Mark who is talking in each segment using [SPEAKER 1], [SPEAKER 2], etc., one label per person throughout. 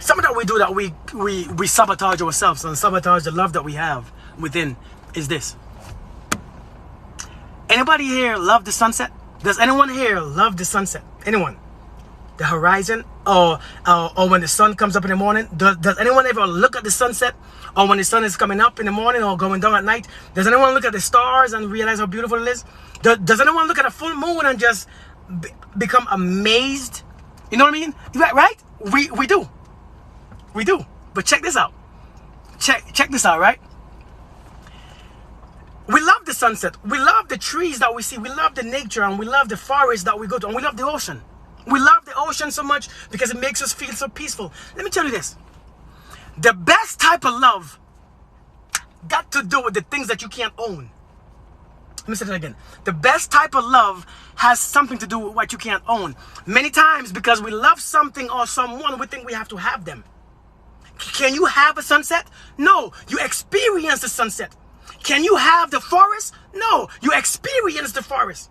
[SPEAKER 1] something that we do that we sabotage ourselves and sabotage the love that we have within is this. Anybody here love the sunset? Does anyone here love the sunset? Anyone? The horizon, or when the sun comes up in the morning? Does anyone ever look at the sunset, or when the sun is coming up in the morning or going down at night? Does anyone look at the stars and realize how beautiful it is? Does anyone look at a full moon and just become amazed? You know what I mean? Right? We do. We do. But check this out. Check this out, right? We love the sunset. We love the trees that we see. We love the nature, and we love the forest that we go to, and we love the ocean. We love the ocean so much because it makes us feel so peaceful. Let me tell you this. The best type of love got to do with the things that you can't own. Let me say that again. The best type of love has something to do with what you can't own. Many times, because we love something or someone, we think we have to have them. Can you have a sunset? No, you experience the sunset. Can you have the forest? No, you experience the forest.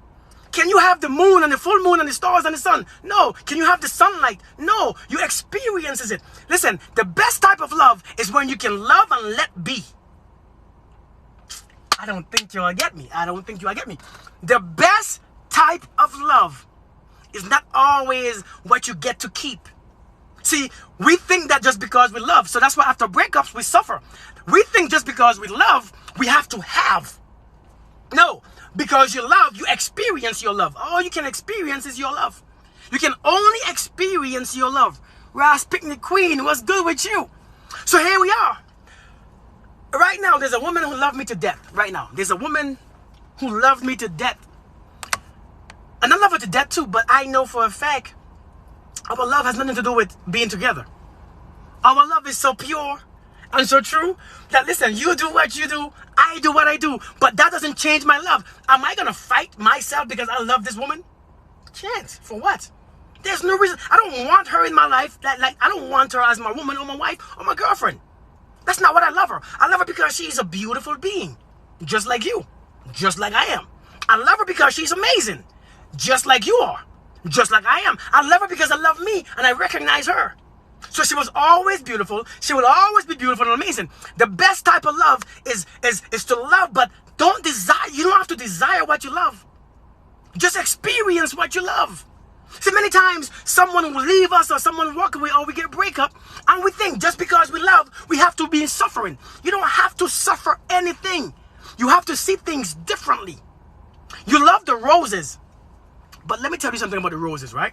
[SPEAKER 1] Can you have the moon and the full moon and the stars and the sun? No. Can you have the sunlight? No. You experiences it. Listen, the best type of love is when you can love and let be. I don't think you'll get me. I don't think you'll get me. The best type of love is not always what you get to keep. See, we think that just because we love, so that's why after breakups we suffer. We think just because we love, we have to have. No. Because you love, you experience your love. All you can experience is your love. You can only experience your love. Ross Picnic Queen, what's good with you? So here we are. Right now, there's a woman who loved me to death. Right now, there's a woman who loved me to death. And I love her to death too, but I know for a fact our love has nothing to do with being together. Our love is so pure and so true that, listen, you do what you do, I do what I do, but that doesn't change my love. Am I gonna fight myself because I love this woman? Chance, for what? There's no reason. I don't want her in my life. Like I don't want her as my woman or my wife or my girlfriend. That's not what I love her. I love her because she's a beautiful being, just like you, just like I am. I love her because she's amazing, just like you are, just like I am. I love her because I love me and I recognize her. So she was always beautiful. She will always be beautiful and amazing. The best type of love is to love, but don't desire. You don't have to desire what you love. Just experience what you love. See, many times someone will leave us or someone will walk away or we get a breakup and we think just because we love, we have to be in suffering. You don't have to suffer anything. You have to see things differently. You love the roses, but let me tell you something about the roses, right?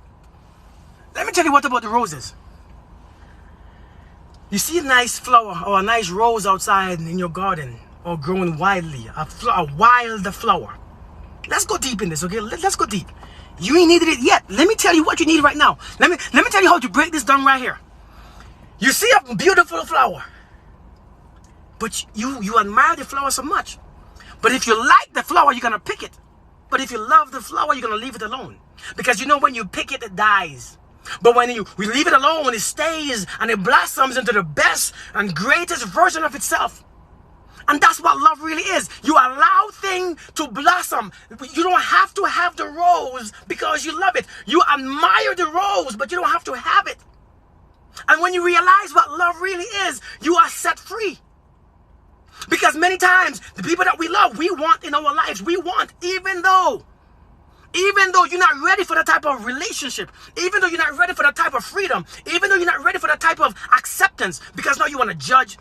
[SPEAKER 1] Let me tell you what about the roses. You see a nice flower or a nice rose outside in your garden or growing wildly, a wild flower. Let's go deep in this, okay? Let's go deep. You ain't needed it yet. Let me tell you what you need right now. Let me tell you how to break this down right here. You see a beautiful flower, but you admire the flower so much. But if you like the flower, you're going to pick it. But if you love the flower, you're going to leave it alone. Because you know when you pick it, it dies. But when we leave it alone, it stays and it blossoms into the best and greatest version of itself. And that's what love really is. You allow things to blossom. You don't have to have the rose because you love it. You admire the rose, but you don't have to have it. And when you realize what love really is, you are set free. Because many times, the people that we love, we want in our lives. We want, even though you're not ready for that type of relationship, even though you're not ready for that type of freedom, even though you're not ready for that type of acceptance, because now you want to judge,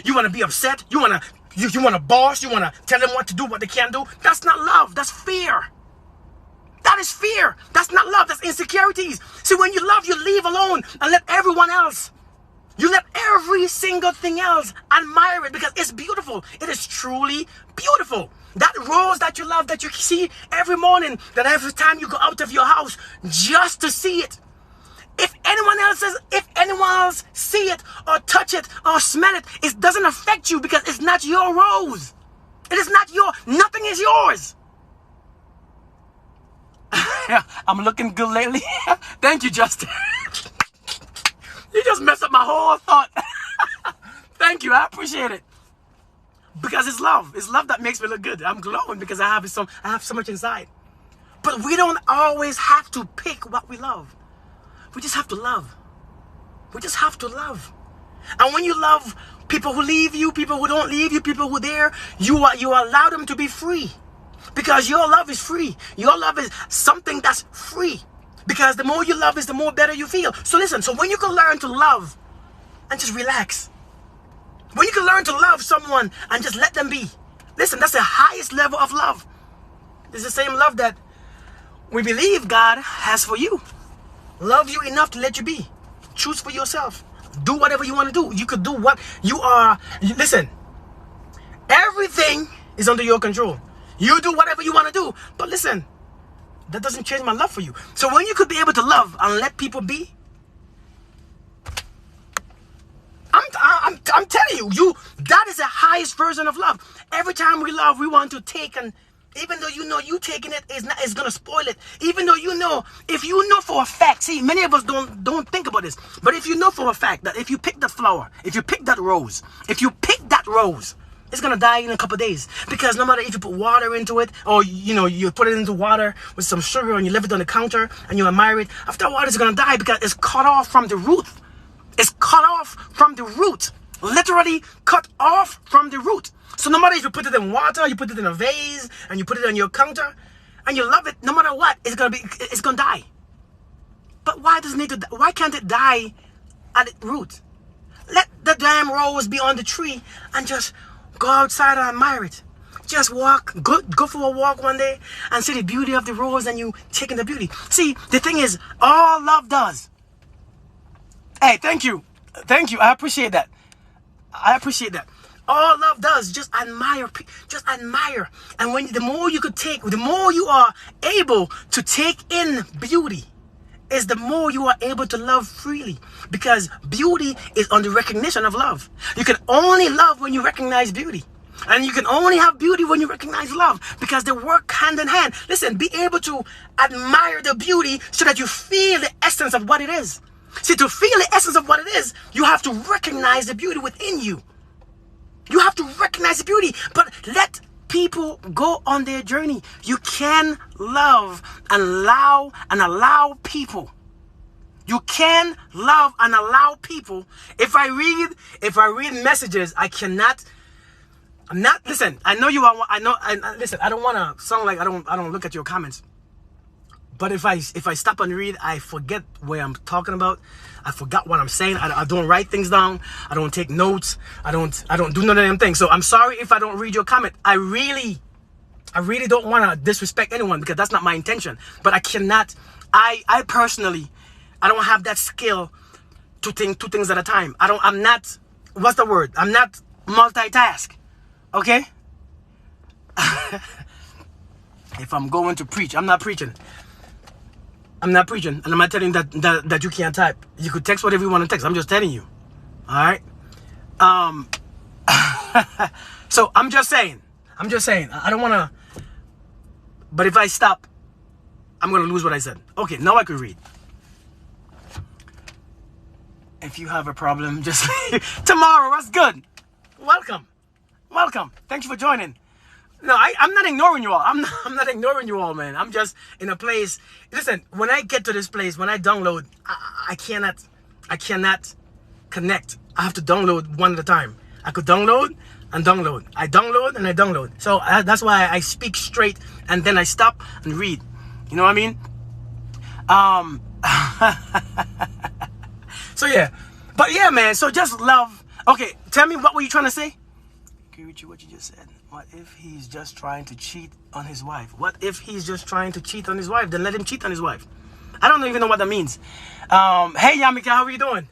[SPEAKER 1] you want to be upset, you want to boss, you want to tell them what to do, what they can't do. That's not love. That's fear. That is fear. That's not love. That's insecurities. See, when you love, you leave alone and let everyone else. You let every single thing else admire it because it's beautiful. It is truly beautiful. That rose that you love, that you see every morning, that every time you go out of your house just to see it. If anyone else see it or touch it or smell it, it doesn't affect you because it's not your rose. It is not nothing is yours. I'm looking good lately. Thank you, Justin. You just messed up my whole thought. Thank you. I appreciate it. Because it's love. It's love that makes me look good. I'm glowing because I have so much inside. But we don't always have to pick what we love. We just have to love. We just have to love. And when you love people who leave you, people who don't leave you, people who are there, you allow them to be free. Because your love is free. Your love is something that's free. Because the more you love is the more better you feel. So listen, so when you can learn to love and just relax. When you can learn to love someone and just let them be. Listen, that's the highest level of love. It's the same love that we believe God has for you. Love you enough to let you be. Choose for yourself. Do whatever you want to do. You could do what you are. Listen, everything is under your control. You do whatever you want to do. But listen, that doesn't change my love for you. So when you could be able to love and let people be, I'm telling you, that is the highest version of love. Every time we love, we want to take, and even though you know you taking it is going to spoil it. Even though you know, if you know for a fact, see, many of us don't think about this, but if you know for a fact that if you pick that flower, if you pick that rose, it's going to die in a couple of days. Because no matter if you put water into it, or you put it into water with some sugar and you leave it on the counter and you admire it, after a while it's going to die because it's cut off from the root. It's cut off from the root. Literally cut off from the root. So no matter if you put it in water, you put it in a vase, and you put it on your counter, and you love it, no matter what, it's gonna die. But why can't it die at its root? Let the damn rose be on the tree and just go outside and admire it. Just go for a walk one day and see the beauty of the rose, and you taking the beauty. See, the thing is, all love does. Hey, thank you. I appreciate that. All love does, just admire. And the more you could take, the more you are able to take in beauty, is the more you are able to love freely. Because beauty is on the recognition of love. You can only love when you recognize beauty. And you can only have beauty when you recognize love, because they work hand in hand. Listen, be able to admire the beauty so that you feel the essence of what it is. See, to feel the essence of what it is, you have to recognize the beauty within you. You have to recognize the beauty, but let people go on their journey. You can love and allow people. You can love and allow people. If I read messages, listen, I know you are, listen, I don't want to sound like I don't look at your comments. But if I stop and read, I forget where I'm talking about. I forgot what I'm saying. I don't write things down. I don't take notes. I don't do none of them things. So I'm sorry if I don't read your comment. I really don't want to disrespect anyone, because that's not my intention. But I cannot. I personally, I don't have that skill to think two things at a time. I'm not. What's the word? I'm not multitask. Okay. If I'm going to preach, I'm not preaching. And I'm not telling you that you can't type. You could text whatever you want to text. I'm just telling you. All right? So I'm just saying. I don't want to. But if I stop, I'm going to lose what I said. Okay, now I could read. If you have a problem, just tomorrow. That's good. Welcome. Thank you for joining. No, I'm not ignoring you all. I'm not ignoring you all, man. I'm just in a place. Listen, when I get to this place, when I download, I cannot connect. I have to download one at a time. I could download and download. I download and I download. So that's why I speak straight and then I stop and read. You know what I mean? So yeah. But yeah, man. So just love. Okay, tell me, what were you trying to say? Agree with you what you just said. What if he's just trying to cheat on his wife? Then let him cheat on his wife. I don't even know what that means. Hey, Yamika, how are you doing?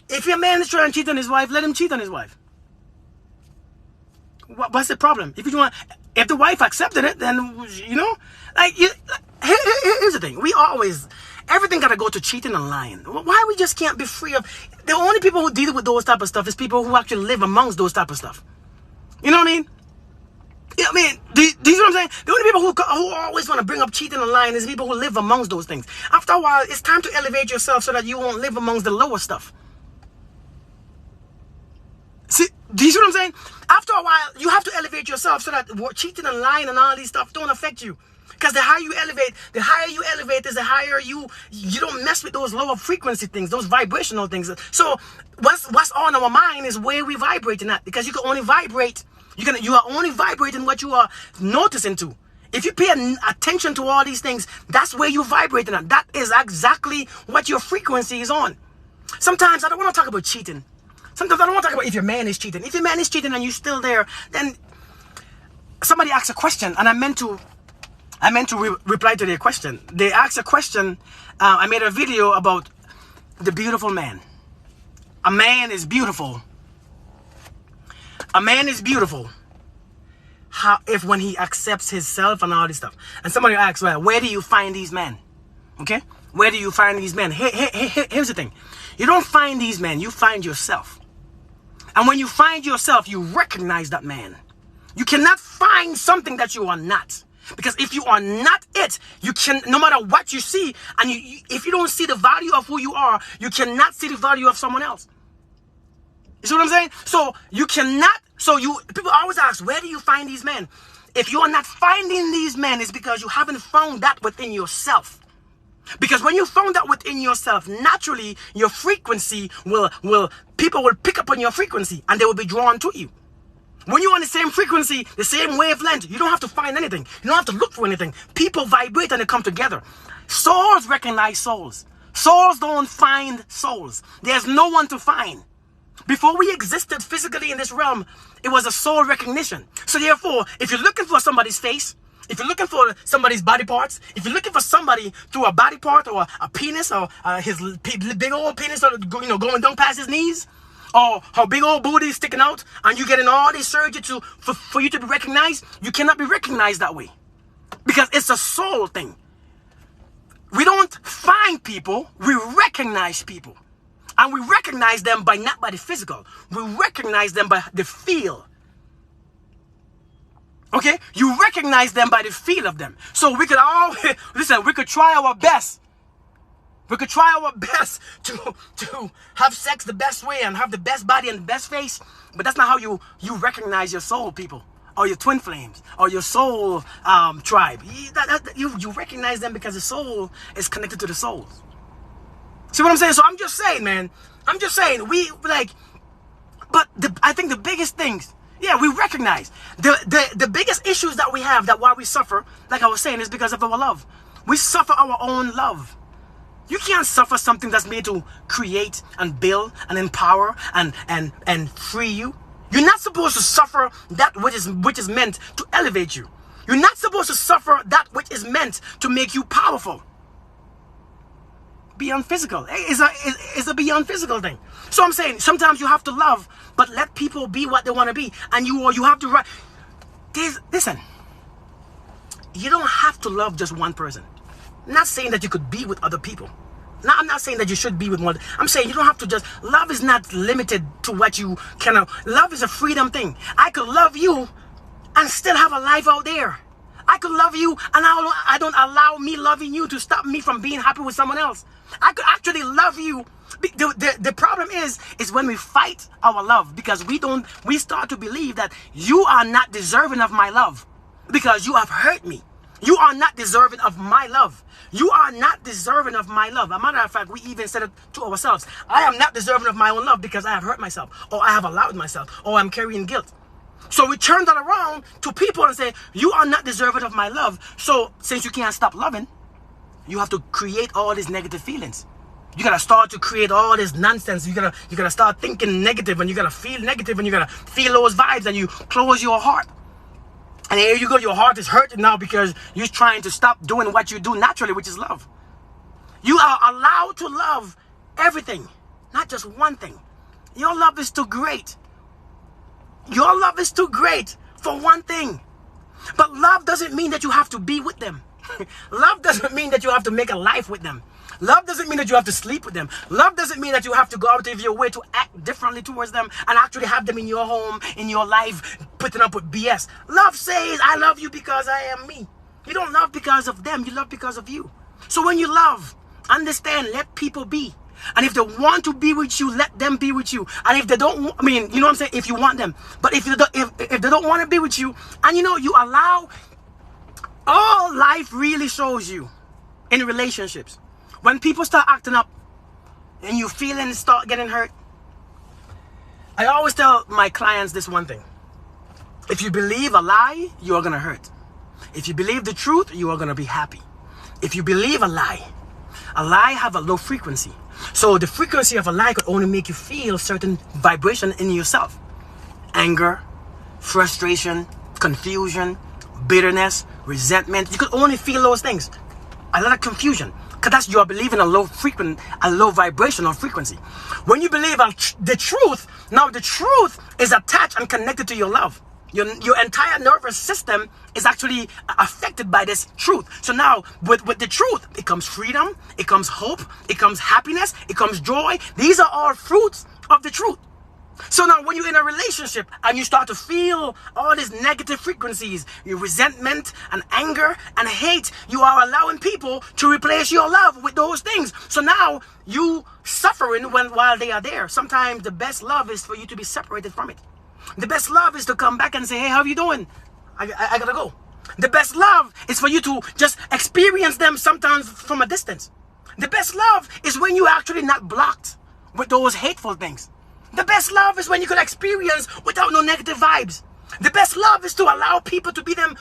[SPEAKER 1] If your man is trying to cheat on his wife, let him cheat on his wife. What's the problem? If the wife accepted it, then, here's the thing. Everything got to go to cheating and lying. Why we just can't be free of... The only people who deal with those type of stuff is people who actually live amongst those type of stuff. You know what I mean? Yeah, I mean, do you see what I'm saying? The only people who always want to bring up cheating and lying is people who live amongst those things. After a while, it's time to elevate yourself so that you won't live amongst the lower stuff. See, do you see what I'm saying? After a while, you have to elevate yourself so that cheating and lying and all these stuff don't affect you. Because the higher you elevate is the higher you don't mess with those lower frequency things, those vibrational things. So what's on our mind is where we vibrating at, because you can only vibrate. You are only vibrating what you are noticing to. If you pay attention to all these things, that's where you're vibrating at. That is exactly what your frequency is on. Sometimes I don't want to talk about cheating. Sometimes I don't want to talk about if your man is cheating. If your man is cheating and you're still there, then somebody asked a question, and I meant to reply to their question. They asked a question. I made a video about the beautiful man. A man is beautiful. A man is beautiful. When he accepts himself and all this stuff. And somebody asks, well, where do you find these men? Okay? Where do you find these men? Here's the thing. You don't find these men. You find yourself. And when you find yourself, you recognize that man. You cannot find something that you are not. Because if you are not it, you can, no matter what you see, and if you don't see the value of who you are, you cannot see the value of someone else. You see what I'm saying? So you cannot, people always ask, where do you find these men? If you are not finding these men, it's because you haven't found that within yourself. Because when you found that within yourself, naturally, your frequency people will pick up on your frequency and they will be drawn to you. When you're on the same frequency, the same wavelength, you don't have to find anything. You don't have to look for anything. People vibrate and they come together. Souls recognize souls. Souls don't find souls. There's no one to find. Before we existed physically in this realm, it was a soul recognition. So therefore, if you're looking for somebody's face, if you're looking for somebody's body parts, if you're looking for somebody through a body part or a penis or his big old penis, or, going down past his knees, or how big old booty is sticking out, and you getting all this surgery for you to be recognized, you cannot be recognized that way. Because it's a soul thing. We don't find people, we recognize people. And we recognize them not by the physical. We recognize them by the feel. Okay? You recognize them by the feel of them. So we could all, listen, we could try our best. We could try our best to have sex the best way and have the best body and the best face. But that's not how you recognize your soul, people. Or your twin flames. Or your soul tribe. You recognize them because the soul is connected to the souls. See what I'm saying? So I'm just saying, man. I'm just saying, but I think the biggest things, yeah, we recognize. The biggest issues that we have, that why we suffer, like I was saying, is because of our love. We suffer our own love. You can't suffer something that's made to create and build and empower and free you. You're not supposed to suffer that which is meant to elevate you. You're not supposed to suffer that which is meant to make you powerful. Beyond physical. It's a beyond physical thing. So I'm saying, sometimes you have to love, but let people be what they want to be. And you have to listen, you don't have to love just one person. I'm not saying that you could be with other people. Now, I'm not saying that you should be with one. I'm saying you don't have to just, love is not limited to what you can. Love is a freedom thing. I could love you and still have a life out there. I could love you and I don't allow me loving you to stop me from being happy with someone else. I could actually love you. The problem is when we fight our love, because we start to believe that you are not deserving of my love because you have hurt me. You are not deserving of my love. You are not deserving of my love. As a matter of fact, we even said it to ourselves. I am not deserving of my own love because I have hurt myself, or I have allowed myself, or I'm carrying guilt. So we turn that around to people and say, you are not deserving of my love. So since you can't stop loving, you have to create all these negative feelings. You gotta start to create all this nonsense. You gotta start thinking negative, and you gotta feel negative, and you gotta feel those vibes, and you close your heart. And here you go, your heart is hurting now because you're trying to stop doing what you do naturally, which is love. You are allowed to love everything, not just one thing. Your love is too great. Your love is too great for one thing. But love doesn't mean that you have to be with them. Love doesn't mean that you have to make a life with them. Love doesn't mean that you have to sleep with them. Love doesn't mean that you have to go out of your way to act differently towards them and actually have them in your home, in your life, putting up with BS. Love says, I love you because I am me. You don't love because of them. You love because of you. So when you love, understand, let people be. And if they want to be with you, let them be with you. And if they don't, I mean, you know what I'm saying? If you want them. But if they don't want to be with you, and you allow, All life really shows you in relationships, when people start acting up and you feelings start getting hurt, I always tell my clients this one thing. If you believe a lie, you are going to hurt. If you believe the truth, you are going to be happy. If you believe a lie have a low frequency. So the frequency of a lie could only make you feel certain vibration in yourself. Anger, frustration, confusion, bitterness, resentment. You could only feel those things. A lot of confusion. Because that's you are believing a low vibrational frequency. When you believe the truth, now the truth is attached and connected to your love. Your entire nervous system is actually affected by this truth. So now, with the truth, it comes freedom, it comes hope, it comes happiness, it comes joy. These are all fruits of the truth. So now when you're in a relationship and you start to feel all these negative frequencies, your resentment and anger and hate, you are allowing people to replace your love with those things. So now you suffering while they are there. Sometimes the best love is for you to be separated from it. The best love is to come back and say, hey, how are you doing? I gotta go. The best love is for you to just experience them sometimes from a distance. The best love is when you're actually not blocked with those hateful things. The best love is when you can experience without no negative vibes. The best love is to allow people to be them,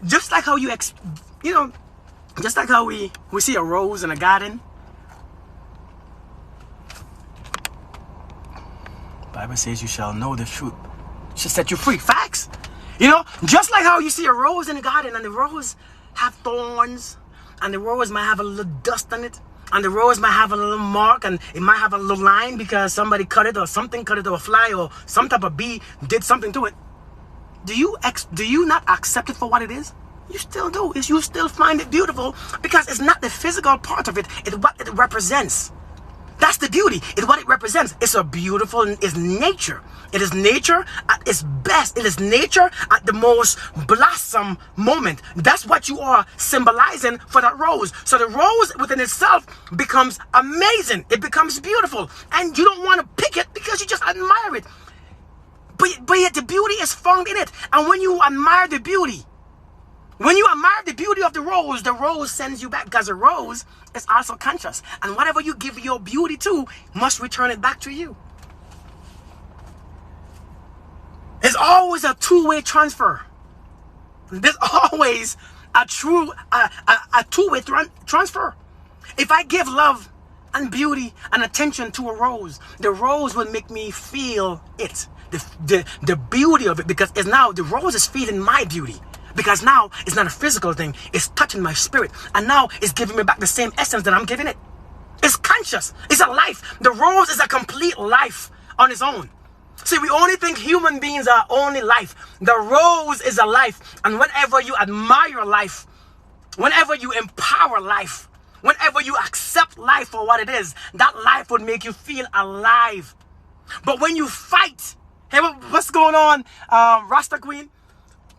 [SPEAKER 1] just like how just like how we see a rose in a garden. Bible says you shall know the truth. It shall set you free. Facts. Just like how you see a rose in a garden and the rose have thorns and the rose might have a little dust on it. And the rose might have a little mark and it might have a little line because somebody cut it or something cut it or a fly or some type of bee did something to it. Do you not accept it for what it is? You still do. You still find it beautiful because it's not the physical part of it. It's what it represents. That's the beauty. It's what it represents. It's it's nature. It is nature at its best. It is nature at the most blossom moment. That's what you are symbolizing for that rose. So the rose within itself becomes amazing. It becomes beautiful. And you don't want to pick it because you just admire it. But yet the beauty is found in it. And when you admire the beauty, of the rose sends you back because the rose is also conscious. And whatever you give your beauty to must return it back to you. It's always a two-way transfer. There's always a two-way transfer. If I give love and beauty and attention to a rose, the rose will make me feel it. The beauty of it, because it's now the rose is feeling my beauty. Because now it's not a physical thing, it's touching my spirit. And now it's giving me back the same essence that I'm giving it. It's conscious, it's a life. The rose is a complete life on its own. See, we only think human beings are only life. The rose is a life. And whenever you admire life, whenever you empower life, whenever you accept life for what it is, that life would make you feel alive. But when you fight, hey, what's going on, Rasta Queen?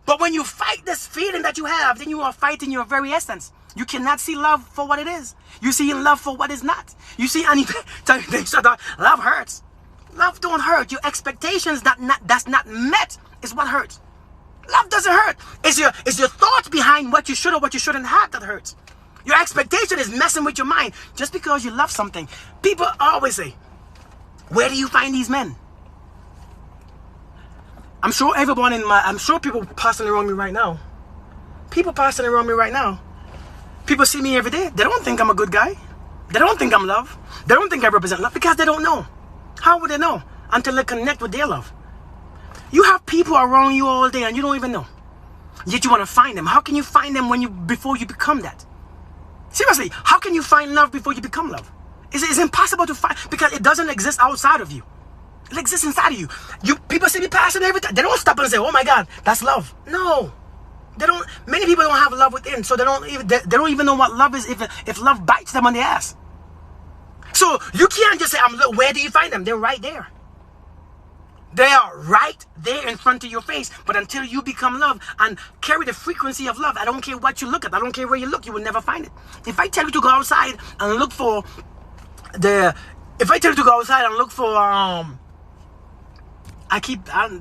[SPEAKER 1] But when you fight this feeling that you have, then you are fighting your very essence. You cannot see love for what it is. You see love for what is not. You see love hurts. Love don't hurt. Your expectations that's not met is what hurts. Love doesn't hurt. It's your thoughts behind what you should or what you shouldn't have that hurts. Your expectation is messing with your mind. Just because you love something. People always say, where do you find these men? I'm sure I'm sure people passing around me right now. People passing around me right now. People see me every day. They don't think I'm a good guy. They don't think I'm love. They don't think I represent love because they don't know. How would they know? Until they connect with their love. You have people around you all day and you don't even know. Yet you want to find them. How can you find them before you become that? Seriously, how can you find love before you become love? It's impossible to find because it doesn't exist outside of you. It exists inside of you. People see me passing every time. They don't stop and say, "Oh my God, that's love." No, they don't. Many people don't have love within, so they don't even know what love is if love bites them on the ass. So you can't just say, where do you find them? They're right there. They are right there in front of your face. But until you become love and carry the frequency of love, I don't care what you look at. I don't care where you look. You will never find it. If I tell you to go outside and look for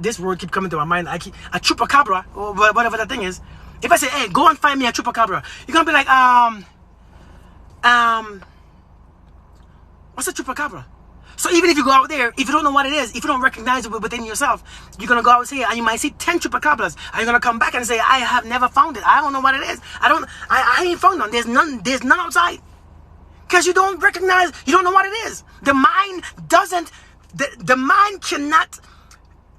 [SPEAKER 1] this word keep coming to my mind. A chupacabra or whatever that thing is. If I say, hey, go and find me a chupacabra, you're gonna be like, what's a chupacabra? So even if you go out there, if you don't know what it is, if you don't recognize it within yourself, you're gonna go out here and you might see 10 chupacabras, and you're gonna come back and say, I have never found it. I don't know what it is. I ain't found none. There's none outside. Because you don't recognize, you don't know what it is. The mind doesn't, the mind cannot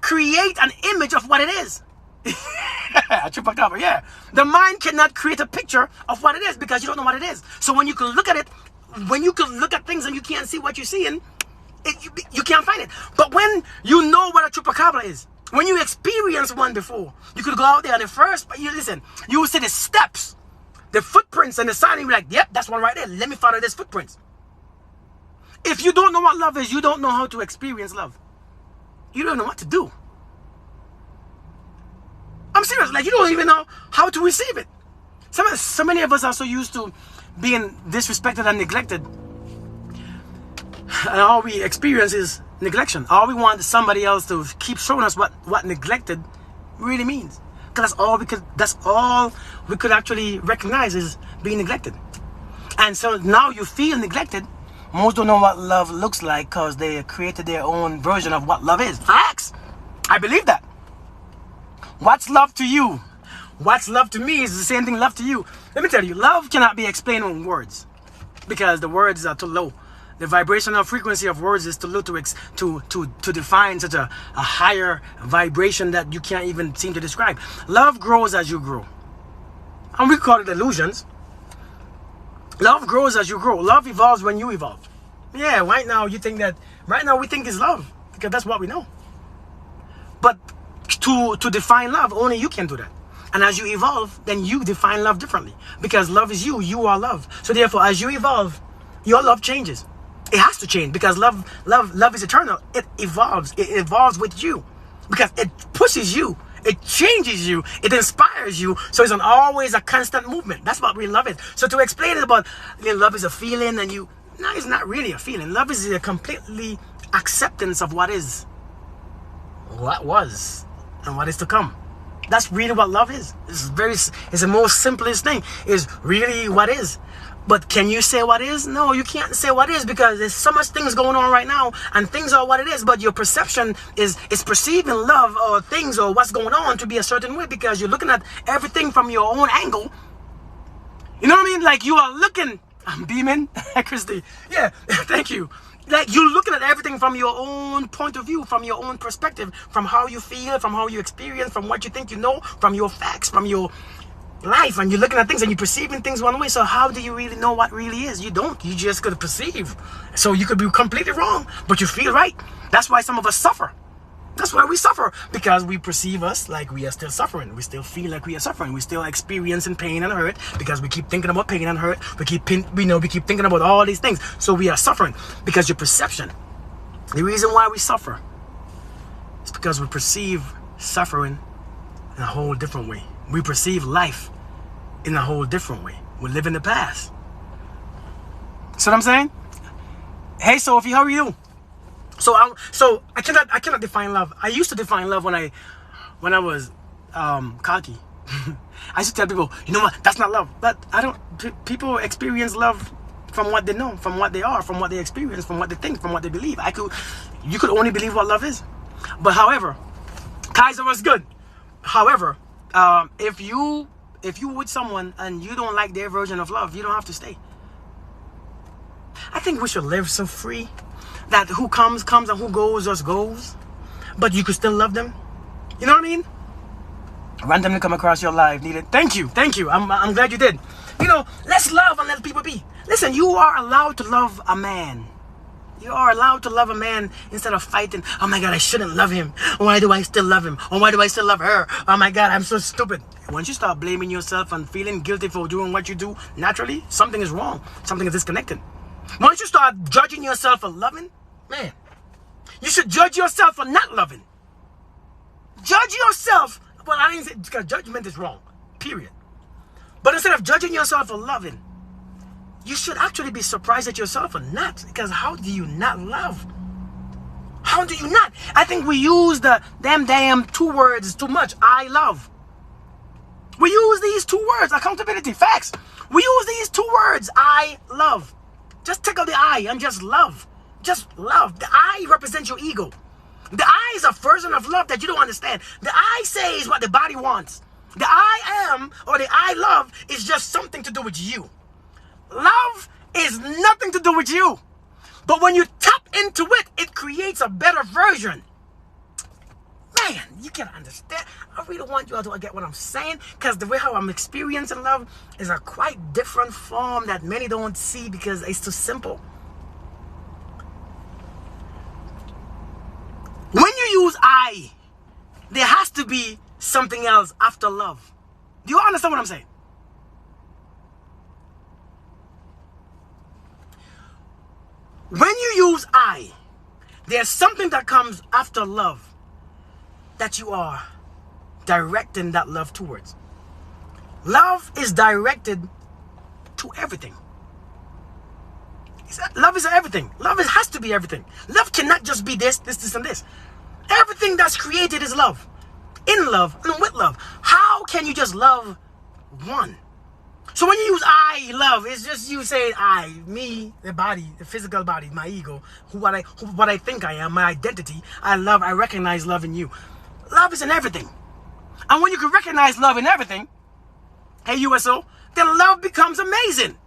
[SPEAKER 1] create an image of what it is. A chupacabra, yeah. The mind cannot create a picture of what it is because you don't know what it is. So when you can look at it, when you can look at things and you can't see what you're seeing, you can't find it. But when you know what a chupacabra is, when you experience one before, you could go out there and you will see the steps, the footprints and the sign, and you'll be like, yep, that's one right there. Let me follow this footprints. If you don't know what love is, you don't know how to experience love. You don't know what to do. I'm serious, like you don't even know how to receive it. So many of us are so used to being disrespected and neglected. And all we experience is neglection. All we want is somebody else to keep showing us what neglected really means. Because that's all we could actually recognize is being neglected. And so now you feel neglected. Most don't know what love looks like because they created their own version of what love is. Facts. I believe that. What's love to you? What's love to me is the same thing love to you. Let me tell you, love cannot be explained in words because the words are too low. The vibrational frequency of words is too low to define such a higher vibration that you can't even seem to describe. Love grows as you grow. And we call it illusions. Love grows as you grow. Love evolves when you evolve. Yeah, right now we think it's love because that's what we know. But to define love, only you can do that. And as you evolve, then you define love differently. Because love is you. You are love. So therefore, as you evolve, your love changes. It has to change because love is eternal. It evolves. It evolves with you because it pushes you. It changes you. It inspires you. So it's always a constant movement. That's what real love is. So to explain it about love is a feeling and no, it's not really a feeling. Love is a completely acceptance of what is, what was, and what is to come. That's really what love is. It's the most simplest thing. Is really what is. But can you say what is? No, you can't say what is because there's so much things going on right now and things are what it is, but your perception is perceiving love or things or what's going on to be a certain way because you're looking at everything from your own angle. You know what I mean? Like you are looking, I'm beaming, Christy. Yeah, thank you. Like you're looking at everything from your own point of view, from your own perspective, from how you feel, from how you experience, from what you think you know, from your facts, from your life, and you're looking at things and you're perceiving things one way. So how do you really know what really is? You don't. You just gotta perceive. So you could be completely wrong, but you feel right. That's why some of us suffer. That's why we suffer, because we perceive us like we are still suffering. We still feel like we are suffering. We're still experiencing pain and hurt because we keep thinking about pain and hurt. We keep thinking about all these things. So we are suffering because your perception. The reason why we suffer is because we perceive suffering in a whole different way. We perceive life in a whole different way. We live in the past. See what I'm saying? Hey Sophie, how are you? So I cannot define love. I used to define love when I was cocky. I used to tell people, you know what, that's not love. But I don't. People experience love from what they know, from what they are, from what they experience, from what they think, from what they believe. You could only believe what love is. But however, Kaiser was good. However, if you with someone and you don't like their version of love, you don't have to stay. I think we should live so free that who comes and who goes just goes, but you could still love them. You know what I mean? Randomly come across your life, needed. Thank you. I'm glad you did. You know, let's love and let people be. Listen, you are allowed to love a man. You are allowed to love a man instead of fighting. Oh my God, I shouldn't love him. Why do I still love him? Or why do I still love her? Oh my God, I'm so stupid. Once you start blaming yourself and feeling guilty for doing what you do, naturally, something is wrong. Something is disconnected. Once you start judging yourself for loving, man, you should judge yourself for not loving. Judge yourself. Well, I didn't say, because judgment is wrong, period. But instead of judging yourself for loving, you should actually be surprised at yourself for not. Because how do you not love? How do you not? I think we use the damn two words too much. I love. We use these two words, accountability, facts. We use these two words, I love. Just take out the I and just love. Just love. The I represents your ego. The I is a version of love that you don't understand. The I says what the body wants. The I am or the I love is just something to do with you. Love is nothing to do with you. But when you tap into it, it creates a better version. Man, you can understand. I really want you all to get what I'm saying, because the way how I'm experiencing love is a quite different form that many don't see because it's too simple. When you use I, there has to be something else after love. Do you understand what I'm saying? When you use I, there's something that comes after love that you are directing that love towards. Love is directed to everything. Love is everything. Love has to be everything. Love cannot just be this, and this. Everything that's created is love. In love and with love. How can you just love one? So when you use I love, it's just you saying I, me, the body, the physical body, my ego, what I think I am, my identity. I love, I recognize love in you. Love is in everything. And when you can recognize love in everything, hey USO, then love becomes amazing.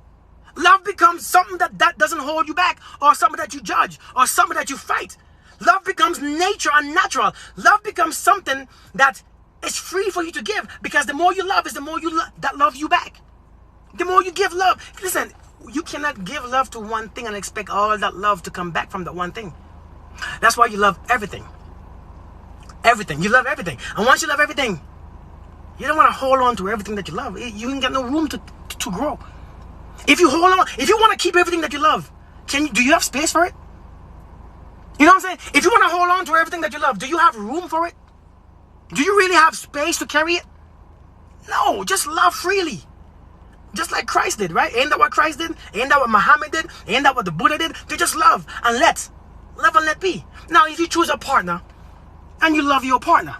[SPEAKER 1] Love becomes something that doesn't hold you back, or something that you judge, or something that you fight. Love becomes nature and natural. Love becomes something that is free for you to give, because the more you love is the more that love you back. The more you give love. Listen, you cannot give love to one thing and expect all that love to come back from that one thing. That's why you love everything. Everything. You love everything. And once you love everything, you don't want to hold on to everything that you love. You ain't got no room to grow. If you hold on, if you want to keep everything that you love, do you have space for it? You know what I'm saying? If you want to hold on to everything that you love, do you have room for it? Do you really have space to carry it? No, just love freely. Just like Christ did, right? Ain't that what Christ did? Ain't that what Muhammad did? Ain't that what the Buddha did? They just love and let be. Now, if you choose a partner and you love your partner,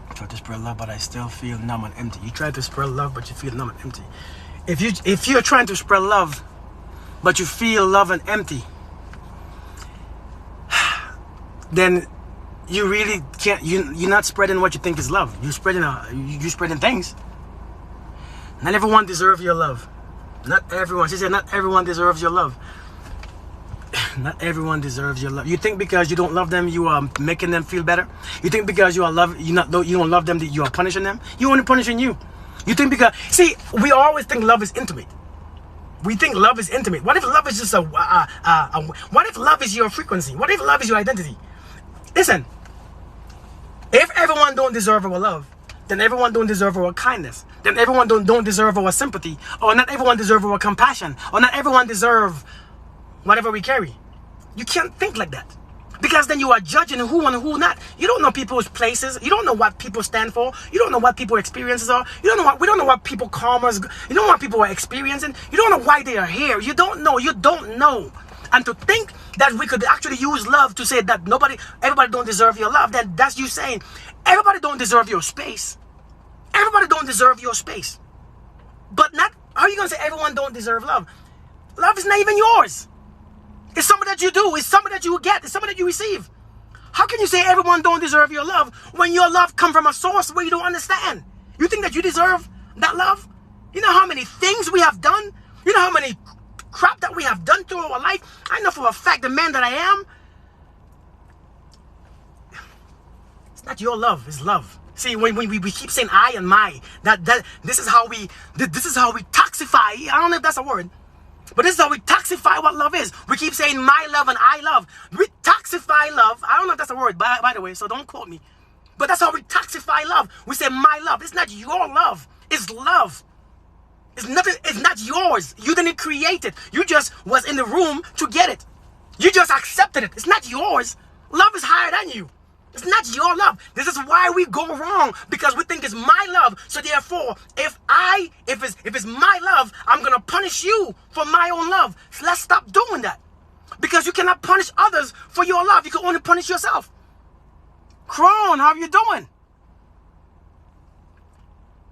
[SPEAKER 1] I try to spread love, but I still feel numb and empty. You try to spread love, but you feel numb and empty. If you're trying to spread love, but you feel love and empty, then you really can't. You're not spreading what you think is love. You're spreading things. Not everyone deserves your love. Not everyone. She said, not everyone deserves your love. Not everyone deserves your love. You think because you don't love them, you are making them feel better? You think because you don't love them, that you are punishing them? You're only punishing you. You think because, see, we always think love is intimate. We think love is intimate. What if love is just what if love is your frequency? What if love is your identity? Listen, if everyone don't deserve our love, then everyone don't deserve our kindness. Then everyone don't deserve our sympathy. Or not everyone deserve our compassion. Or not everyone deserve whatever we carry. You can't think like that. Because then you are judging who and who not. You don't know people's places. You don't know what people stand for. You don't know what people's experiences are. We don't know what people karmas. You don't know what people are experiencing. You don't know why they are here. You don't know. You don't know. And to think that we could actually use love to say that everybody don't deserve your love, then that's you saying everybody don't deserve your space. Everybody don't deserve your space. But not, how are you going to say everyone don't deserve love? Love is not even yours. It's something that you do. It's something that you get. It's something that you receive. How can you say everyone don't deserve your love when your love comes from a source where you don't understand? You think that you deserve that love? You know how many things we have done? You know how many crap that we have done through our life? I know for a fact the man that I am, it's not your love, it's love. See, when we keep saying I and my, this is how we toxify. I don't know if that's a word. But this is how we toxify what love is. We keep saying my love and I love. We toxify love. I don't know if that's a word, by the way, so don't quote me. But that's how we toxify love. We say my love. It's not your love. It's love. It's nothing. It's not yours. You didn't create it. You just was in the room to get it. You just accepted it. It's not yours. Love is higher than you. It's not your love. This is why we go wrong, because we think it's my love. So therefore, if it's my love, I'm gonna punish you for my own love. So let's stop doing that, because you cannot punish others for your love. You can only punish yourself. Crone, how are you doing?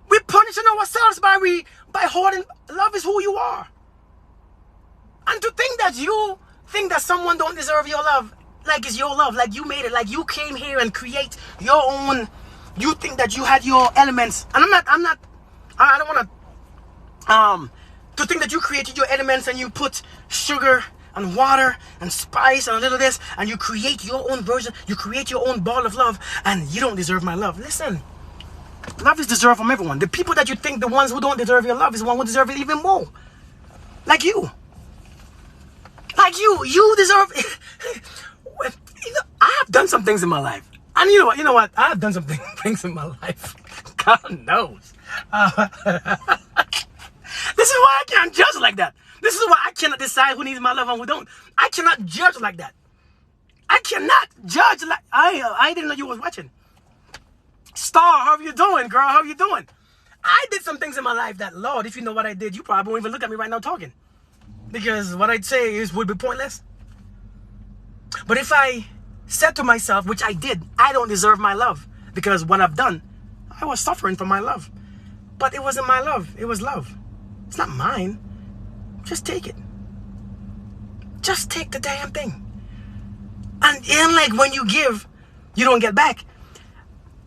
[SPEAKER 1] We're punishing ourselves by holding. Love is who you are, and to think that someone don't deserve your love. Like it's your love, like you made it, like you came here and create your own. You think that you had your elements, and I don't want to think that you created your elements and you put sugar and water and spice and a little this, and you create your own version, you create your own ball of love, and you don't deserve my love. Listen, love is deserved from everyone. The people that you think the ones who don't deserve your love is the one who deserve it even more. Like you. You deserve it. I have done some things in my life, and you know what? I have done some things in my life. God knows. This is why I can't judge like that. This is why I cannot decide who needs my love and who don't. I cannot judge like that. I cannot judge like I didn't know you was watching. Star, how are you doing, girl? How are you doing? I did some things in my life that, Lord, if you know what I did, you probably won't even look at me right now talking, because what I'd say would be pointless. But if I said to myself, which I did, I don't deserve my love, because what I've done, I was suffering for my love. But it wasn't my love, it was love. It's not mine. Just take it. Just take the damn thing. And like when you give, you don't get back.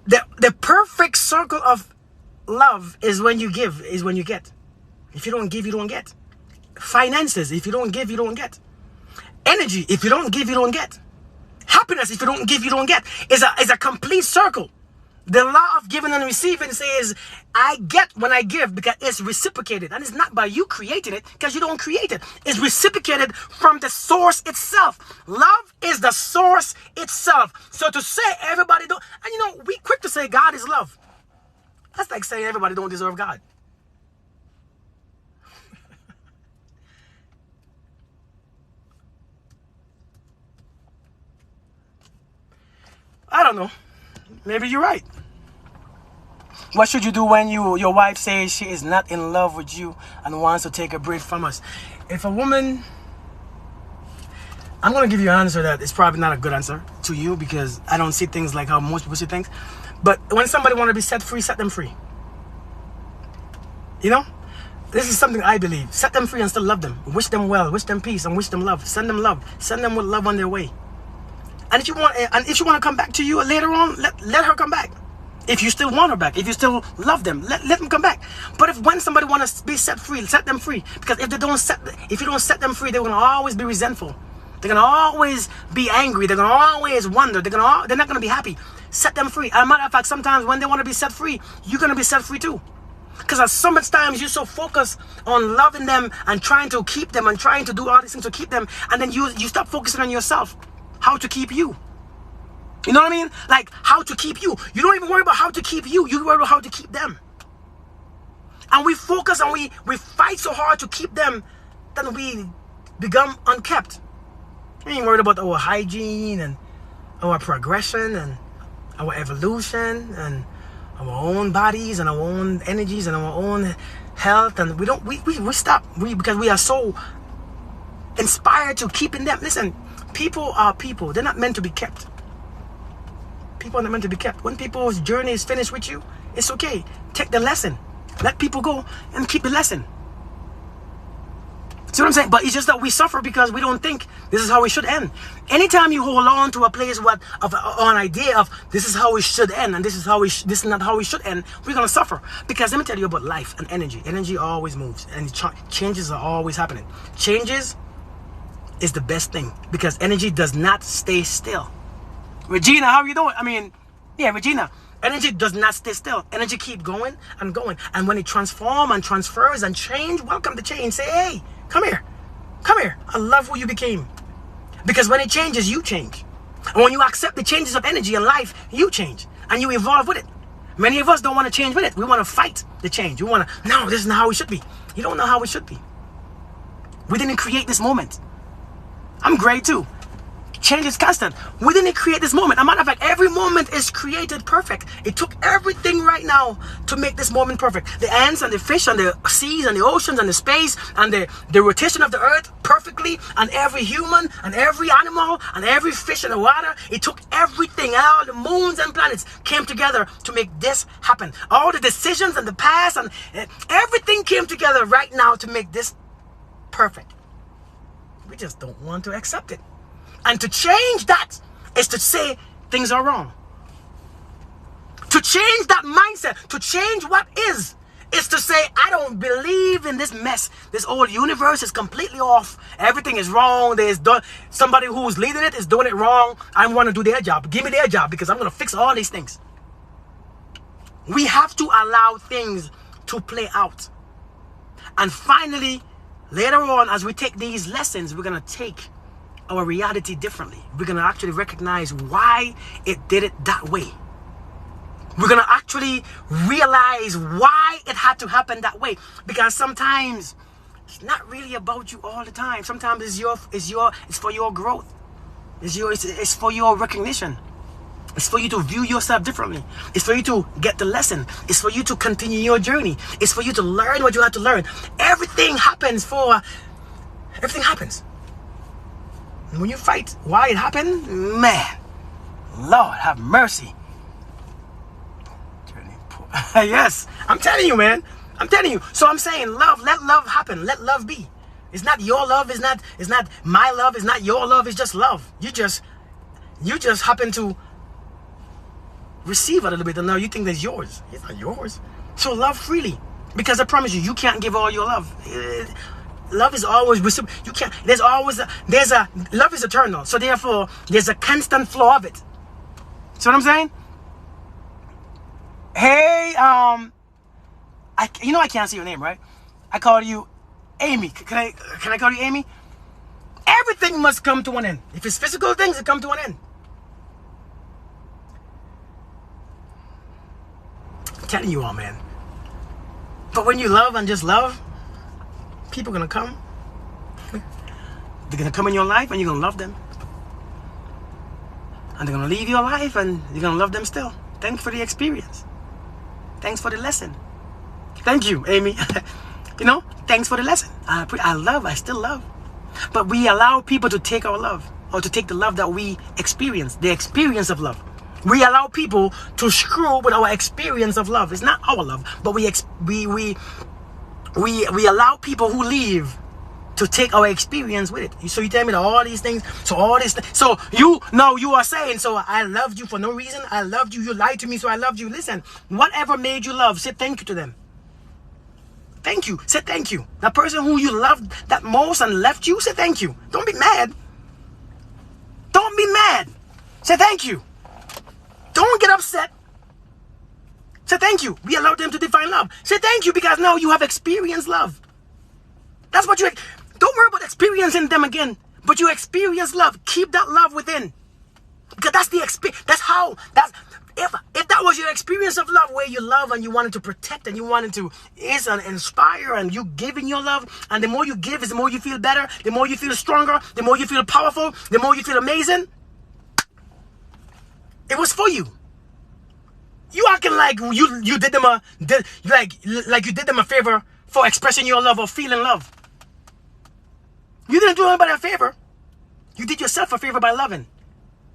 [SPEAKER 1] The perfect circle of love is when you give, is when you get. If you don't give, you don't get. Finances, if you don't give, you don't get. Energy, if you don't give, you don't get. Happiness, if you don't give, you don't get. Is a complete circle. The law of giving and receiving says, I get when I give, because it's reciprocated. And it's not by you creating it, because you don't create it. It's reciprocated from the source itself. Love is the source itself. So to say everybody don't, and we quick to say God is love. That's like saying everybody don't deserve God. I don't know. Maybe you're right. What should you do when your wife says she is not in love with you and wants to take a break from us? If a woman... I'm going to give you an answer that is probably not a good answer to you, because I don't see things like how most people see things. But when somebody wants to be set free, set them free. This is something I believe. Set them free and still love them. Wish them well. Wish them peace and wish them love. Send them love. Send them with love on their way. And if you want to come back to you later on, let her come back. If you still want her back, if you still love them, let them come back. But when somebody wants to be set free, set them free. Because if you don't set them free, they're gonna always be resentful. They're gonna always be angry. They're gonna always wonder. They're not gonna be happy. Set them free. As a matter of fact, sometimes when they want to be set free, you're gonna be set free too. Because so much times you're so focused on loving them and trying to keep them and trying to do all these things to keep them, and then you stop focusing on yourself. How to keep you. You know what I mean? Like how to keep you. You don't even worry about how to keep you. You worry about how to keep them. And we focus and we fight so hard to keep them that we become unkept. We ain't worried about our hygiene and our progression and our evolution and our own bodies and our own energies and our own health. And we stop. Because we are so inspired to keeping them. Listen. People are people. They're not meant to be kept. People are not meant to be kept. When people's journey is finished with you, it's okay. Take the lesson. Let people go and keep the lesson. See what I'm saying? But it's just that we suffer because we don't think this is how it should end. Anytime you hold on to a place of an idea of this is how it should end and this is not how it should end, we're gonna suffer. Because let me tell you about life and energy. Energy always moves, and changes are always happening. Changes is the best thing, because energy does not stay still. Regina, how are you doing? Regina, energy does not stay still. Energy keep going and going, and when it transforms and transfers and change, welcome to change. Say, hey, come here, I love who you became. Because when it changes, you change. And when you accept the changes of energy in life, you change and you evolve with it. Many of us don't want to change with it. We want to fight the change. We want to, no, this is not how it should be. You don't know how it should be. We didn't create this moment. I'm great too. Change is constant. We didn't create this moment. As a matter of fact, every moment is created perfect. It took everything right now to make this moment perfect. The ants and the fish and the seas and the oceans and the space and the rotation of the earth perfectly, and every human and every animal and every fish in the water. It took everything. All the moons and planets came together to make this happen. All the decisions and the past and everything came together right now to make this perfect. We just don't want to accept it. And to change that is to say things are wrong. To change that mindset, to change what is to say, I don't believe in this mess. This whole universe is completely off. Everything is wrong. Somebody who's leading it is doing it wrong. I want to do their job. Give me their job because I'm going to fix all these things. We have to allow things to play out. And finally, later on, as we take these lessons, we're going to take our reality differently. We're going to actually recognize why it did it that way. We're going to actually realize why it had to happen that way. Because sometimes it's not really about you all the time. Sometimes it's for your growth. It's for your recognition. It's for you to view yourself differently. It's for you to get the lesson. It's for you to continue your journey. It's for you to learn what you have to learn. Everything happens. And when you fight why it happened, man, Lord have mercy. Yes, I'm telling you, man. I'm telling you. So I'm saying love, let love happen. Let love be. It's not your love. It's not my love. It's not your love. It's just love. You just happen to receive a little bit, and now you think that's yours. It's not yours. So love freely, because I promise you, you can't give all your love. Love is always you can't. Love is eternal. So therefore, there's a constant flow of it. See what I'm saying? Hey, I can't say your name, right? I call you Amy. Can I call you Amy? Everything must come to an end. If it's physical things, it come to an end. I'm telling you all, man. But when you love and just love, people are gonna come. They're gonna come in your life and you're gonna love them. And they're gonna leave your life and you're gonna love them still. Thanks for the experience. Thanks for the lesson. Thank you, Amy. Thanks for the lesson. I still love. But we allow people to take our love, or to take the love that we experience, the experience of love. We allow people to screw with our experience of love. It's not our love, but we allow people who leave to take our experience with it. So you tell me that all these things, so you are saying, so I loved you for no reason. I loved you. You lied to me, so I loved you. Listen, whatever made you love, say thank you to them. Thank you. Say thank you. That person who you loved that most and left you, say thank you. Don't be mad. Don't be mad. Say thank you. Don't get upset. Say thank you. We allow them to define love. Say thank you, because now you have experienced love. That's what don't worry about experiencing them again, but you experience love. Keep that love within, because that's the experience. If that was your experience of love, where you love and you wanted to protect and you wanted to inspire, and you giving your love, and the more you give is the more you feel better, the more you feel stronger, the more you feel powerful, the more you feel amazing. It was for you. You acting like you did them like you did them a favor for expressing your love or feeling love. You didn't do anybody a favor. You did yourself a favor by loving.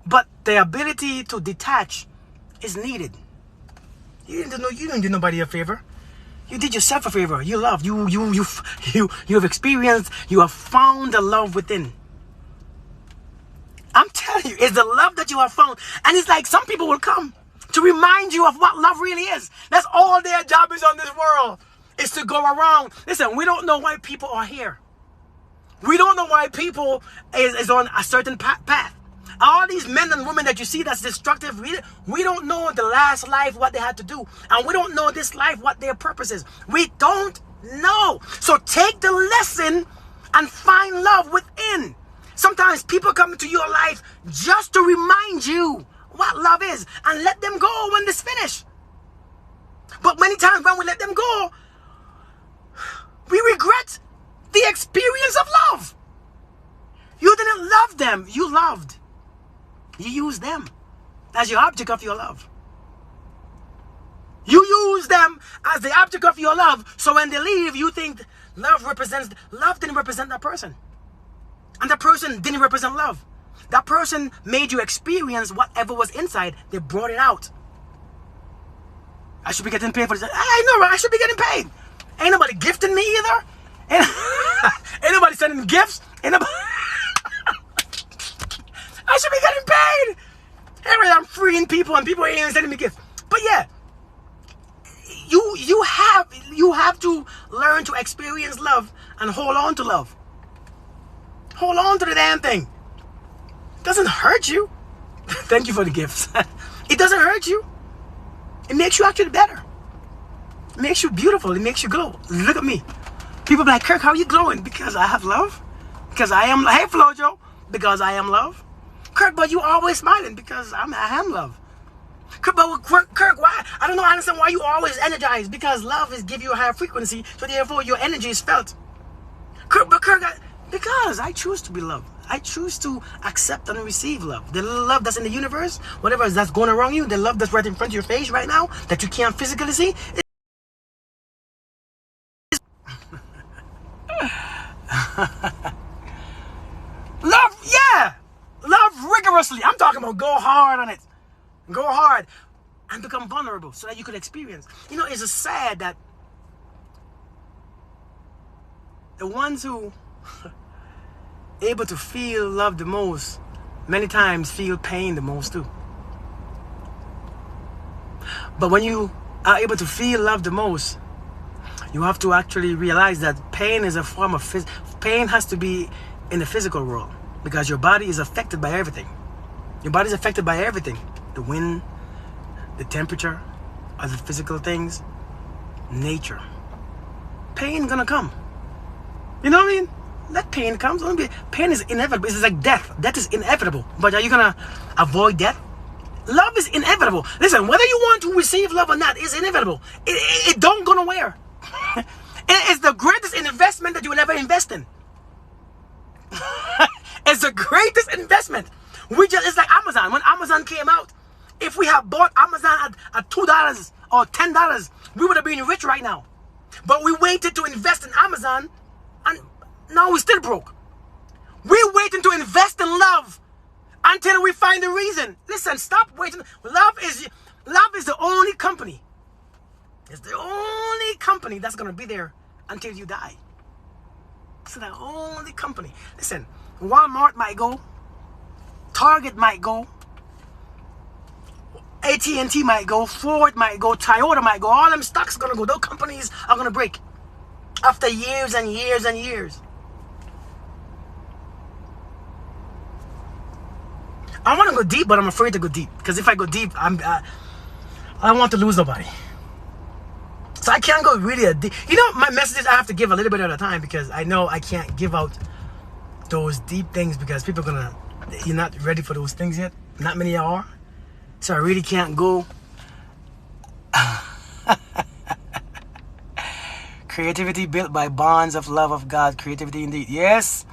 [SPEAKER 1] But the ability to detach is needed. You didn't do nobody a favor. You did yourself a favor. You love. You have experienced. You have found the love within. I'm telling you, it's the love that you have found. And it's like some people will come to remind you of what love really is. That's all their job is on this world, is to go around. Listen, we don't know why people are here. We don't know why people is on a certain path. All these men and women that you see that's destructive, we don't know the last life what they had to do. And we don't know this life what their purpose is. We don't know. So take the lesson and find love within. Sometimes people come into your life just to remind you what love is, and let them go when it's finished. But many times when we let them go, we regret the experience of love. You didn't love them, you loved. You use them as your object of your love. You use them as the object of your love. So when they leave, you think love didn't represent that person. And that person didn't represent love. That person made you experience whatever was inside. They brought it out. I should be getting paid for this. I know, right? I should be getting paid. Ain't nobody gifting me either. Ain't nobody sending gifts. Ain't nobody... I should be getting paid. Anyway, I'm freeing people and people ain't even sending me gifts. But yeah, you have to learn to experience love and hold on to love. Hold on to the damn thing. It doesn't hurt you. Thank you for the gifts. It doesn't hurt you. It makes you actually better. It makes you beautiful. It makes you glow. Look at me. People be like, Kirk, how are you glowing? Because I have love. Because I am. Hey, Flojo. Because I am love. Kirk, but you always smiling. Because I am love. Kirk, why? I don't know. I understand why you always energized. Because love is give you a higher frequency. So therefore, your energy is felt. Kirk, because I choose to be loved. I choose to accept and receive love. The love that's in the universe, whatever that's going around you, the love that's right in front of your face right now, that you can't physically see. Love, yeah. Love rigorously. I'm talking about go hard on it. Go hard and become vulnerable so that you could experience. You know, it's just sad that the ones who able to feel love the most many times feel pain the most too. But when you are able to feel love the most, you have to actually realize that pain is a form of pain has to be in the physical world, because your body is affected by everything. Your body is affected by everything. The wind, the temperature, other physical things, nature. Pain gonna come. You know what I mean? Let pain come. Pain is inevitable. It's like death. Death is inevitable. But are you gonna avoid death? Love is inevitable. Listen, whether you want to receive love or not, it's inevitable. It don't go nowhere. It's the greatest investment that you will ever invest in. It's the greatest investment. It's like Amazon. When Amazon came out, if we had bought Amazon at $2 or $10, we would have been rich right now. But we waited to invest in Amazon, and now we're still broke. We're waiting to invest in love until we find the reason. Listen, stop waiting. Love is the only company. It's the only company that's going to be there until you die. It's the only company. Listen, Walmart might go. Target might go. AT&T might go. Ford might go. Toyota might go. All them stocks are going to go. Those companies are going to break after years and years and years. I want to go deep, but I'm afraid to go deep. Because if I go deep, I don't want to lose nobody. So I can't go really deep. You know, my messages I have to give a little bit at a time, because I know I can't give out those deep things because people are gonna, you're not ready for those things yet. Not many are. So I really can't go. Creativity built by bonds of love of God. Creativity indeed. Yes.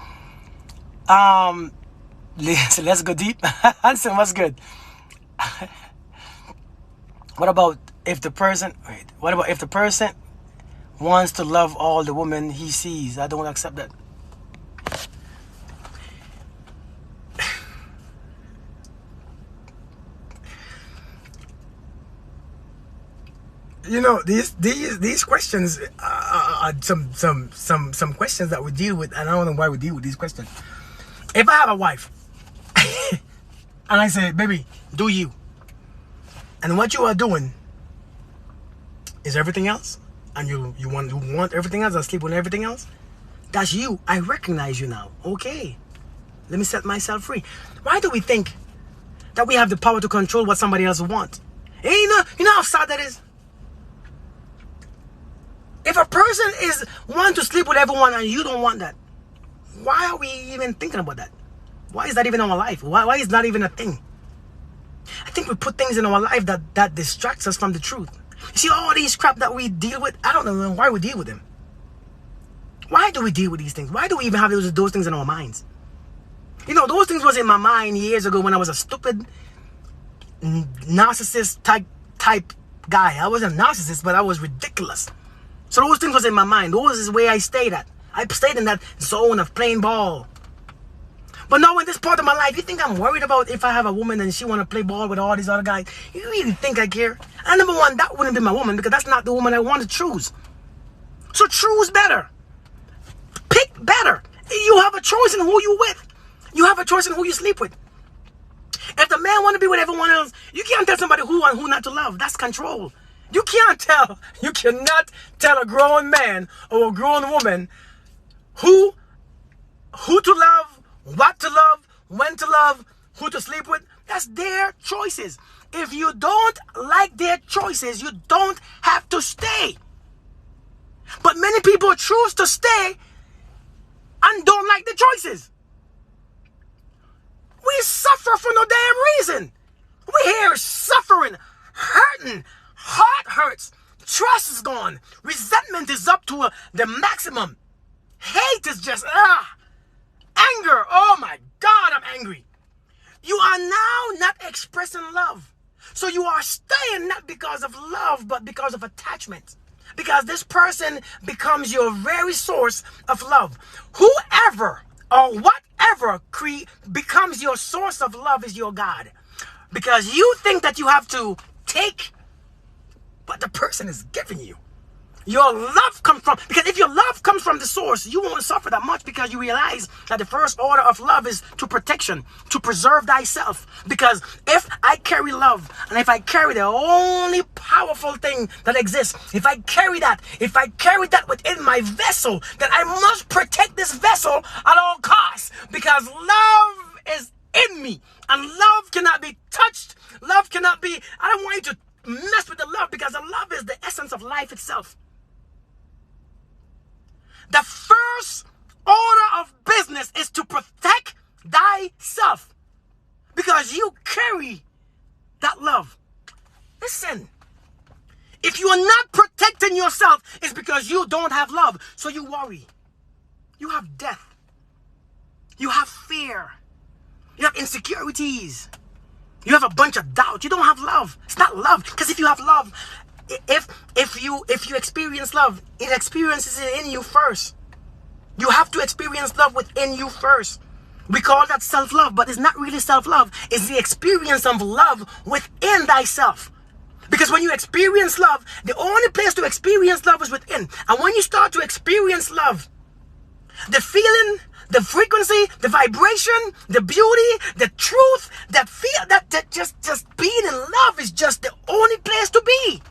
[SPEAKER 1] So let's go deep. Hanson, what's good? What about if the person wants to love all the women he sees? I don't accept that. You know, these questions are some questions that we deal with, and I don't know why we deal with these questions. If I have a wife and I say, baby, do you, and what you are doing is everything else, and you want everything else and sleep with everything else, that's you. I recognize you now. Okay, let me set myself free. Why do we think that we have the power to control what somebody else wants? Hey, you know how sad that is? If a person want to sleep with everyone and you don't want that, why are we even thinking about that? Why is that even in our life? Why is that even a thing? I think we put things in our life that distracts us from the truth. You see all these crap that we deal with? I don't know why we deal with them. Why do we deal with these things? Why do we even have those things in our minds? You know, those things was in my mind years ago when I was a stupid narcissist type guy. I wasn't a narcissist, but I was ridiculous. So those things was in my mind. Those is where I stayed at. I stayed in that zone of playing ball. But now in this part of my life, you think I'm worried about if I have a woman and she want to play ball with all these other guys? You really think I care? And number one, that wouldn't be my woman, because that's not the woman I want to choose. So choose better. Pick better. You have a choice in who you with. You have a choice in who you sleep with. If the man want to be with everyone else, you can't tell somebody who and who not to love. That's control. You cannot tell a grown man or a grown woman who to love, what to love, when to love, who to sleep with. That's their choices. If you don't like their choices, you don't have to stay. But many people choose to stay and don't like the choices. We suffer for no damn reason. We here suffering, hurting, heart hurts, trust is gone, resentment is up to the maximum. Hate is just, anger, oh my God, I'm angry. You are now not expressing love. So you are staying not because of love, but because of attachment. Because this person becomes your very source of love. Whoever or whatever becomes your source of love is your God. Because you think that you have to take what the person is giving you. Your love comes from, because if your love comes from the source, you won't suffer that much, because you realize that the first order of love is to protection, to preserve thyself. Because if I carry love, and if I carry the only powerful thing that exists, if I carry that within my vessel, then I must protect this vessel at all costs, because love is in me, and love cannot be touched. Love cannot be, I don't want you to mess with the love, because the love is the essence of life itself. The first order of business is to protect thyself, because you carry that love. Listen, if you are not protecting yourself, it's because you don't have love. So you worry. You have death. You have fear. You have insecurities. You have a bunch of doubt. You don't have love. It's not love. Because if you have love, if you experience love, it experiences it in you first. You have to experience love within you first. We call that self-love, but it's not really self-love. It's the experience of love within thyself. Because when you experience love, the only place to experience love is within. And when you start to experience love, the feeling, the frequency, the vibration, the beauty, the truth, that feel, that just being in love is just the only place to be.